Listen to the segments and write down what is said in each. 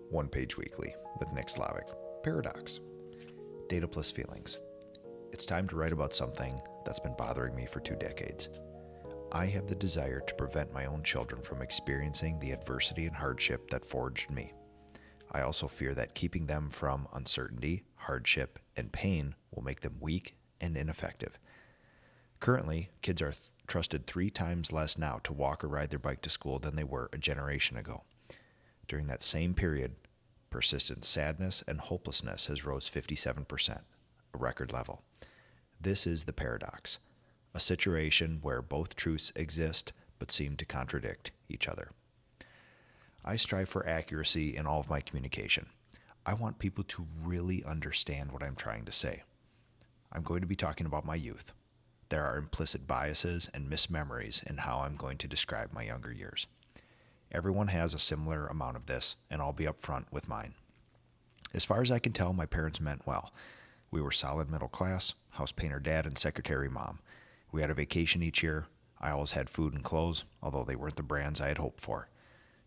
One Page Weekly with Nick Slavik. Paradox. Data plus feelings. It's time to write about something that's been bothering me for 2 decades. I have the desire to prevent my own children from experiencing the adversity and hardship that forged me. I also fear that keeping them from uncertainty, hardship, and pain will make them weak and ineffective. Currently, kids are trusted 3 times less now to walk or ride their bike to school than they were a generation ago. During that same period, persistent sadness and hopelessness has rose 57%, a record level. This is the paradox, a situation where both truths exist but seem to contradict each other. I strive for accuracy in all of my communication. I want people to really understand what I'm trying to say. I'm going to be talking about my youth. There are implicit biases and mismemories in how I'm going to describe my younger years. Everyone has a similar amount of this, and I'll be upfront with mine. As far as I can tell, my parents meant well. We were solid middle class, house painter dad and secretary mom. We had a vacation each year. I always had food and clothes, although they weren't the brands I had hoped for.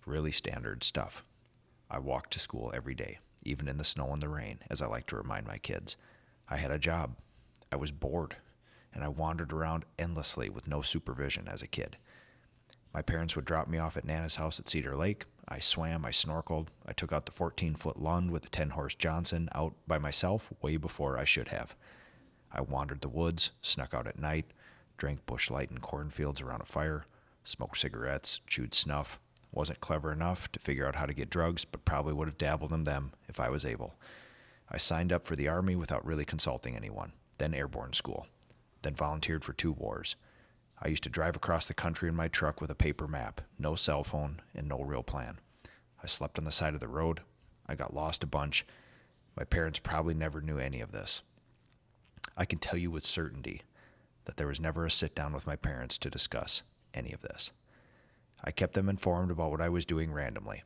Really standard stuff. I walked to school every day, even in the snow and the rain, as I like to remind my kids. I had a job. I was bored, and I wandered around endlessly with no supervision as a kid. My parents would drop me off at Nana's house at Cedar Lake. I swam, I snorkeled, I took out the 14-foot Lund with the 10-horse Johnson out by myself way before I should have. I wandered the woods, snuck out at night, drank Busch Light in cornfields around a fire, smoked cigarettes, chewed snuff. Wasn't clever enough to figure out how to get drugs, but probably would have dabbled in them if I was able. I signed up for the Army without really consulting anyone, then airborne school, then volunteered for 2 wars. I used to drive across the country in my truck with a paper map, no cell phone, and no real plan. I slept on the side of the road. I got lost a bunch. My parents probably never knew any of this. I can tell you with certainty that there was never a sit down with my parents to discuss any of this. I kept them informed about what I was doing randomly.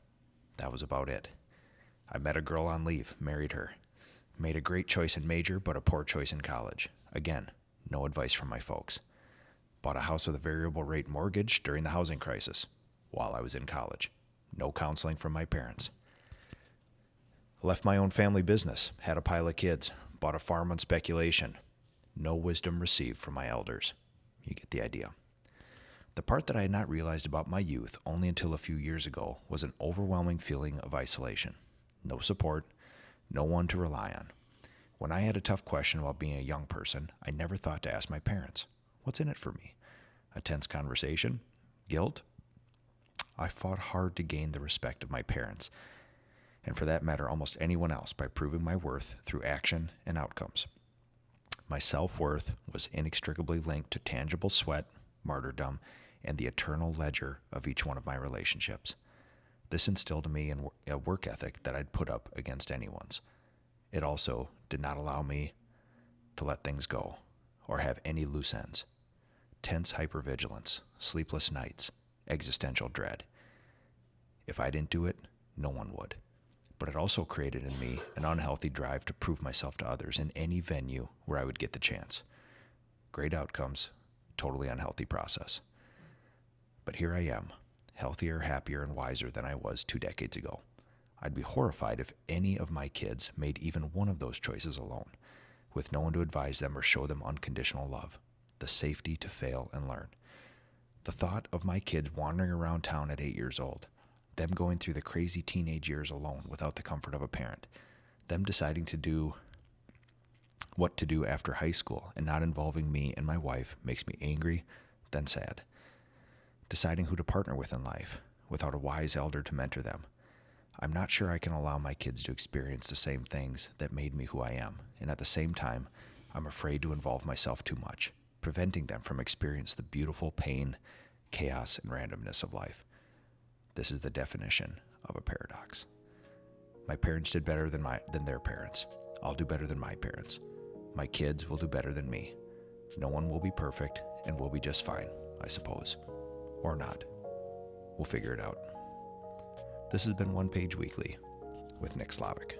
That was about it. I met a girl on leave, married her. Made a great choice in major, but a poor choice in college. Again, no advice from my folks. Bought a house with a variable rate mortgage during the housing crisis while I was in college. No counseling from my parents. Left my own family business, had a pile of kids, bought a farm on speculation. No wisdom received from my elders. You get the idea. The part that I had not realized about my youth only until a few years ago was an overwhelming feeling of isolation. No support, no one to rely on. When I had a tough question about being a young person, I never thought to ask my parents, what's in it for me? A tense conversation? Guilt? I fought hard to gain the respect of my parents, and for that matter, almost anyone else, by proving my worth through action and outcomes. My self-worth was inextricably linked to tangible sweat, martyrdom, and the eternal ledger of each one of my relationships. This instilled in me a work ethic that I'd put up against anyone's. It also did not allow me to let things go or have any loose ends. Tense hypervigilance, sleepless nights, existential dread. If I didn't do it, no one would. But it also created in me an unhealthy drive to prove myself to others in any venue where I would get the chance. Great outcomes, totally unhealthy process. But here I am, healthier, happier, and wiser than I was 2 decades ago. I'd be horrified if any of my kids made even one of those choices alone, with no one to advise them or show them unconditional love, the safety to fail and learn. The thought of my kids wandering around town at 8 years old, them going through the crazy teenage years alone without the comfort of a parent, them deciding to do what to do after high school and not involving me and my wife makes me angry, then sad. Deciding who to partner with in life without a wise elder to mentor them. I'm not sure I can allow my kids to experience the same things that made me who I am, and at the same time, I'm afraid to involve myself too much, preventing them from experiencing the beautiful pain, chaos, and randomness of life. This is the definition of a paradox. My parents did better than their parents. I'll do better than my parents. My kids will do better than me. No one will be perfect, and we'll be just fine, I suppose. Or not. We'll figure it out. This has been One Page Weekly with Nick Slavik.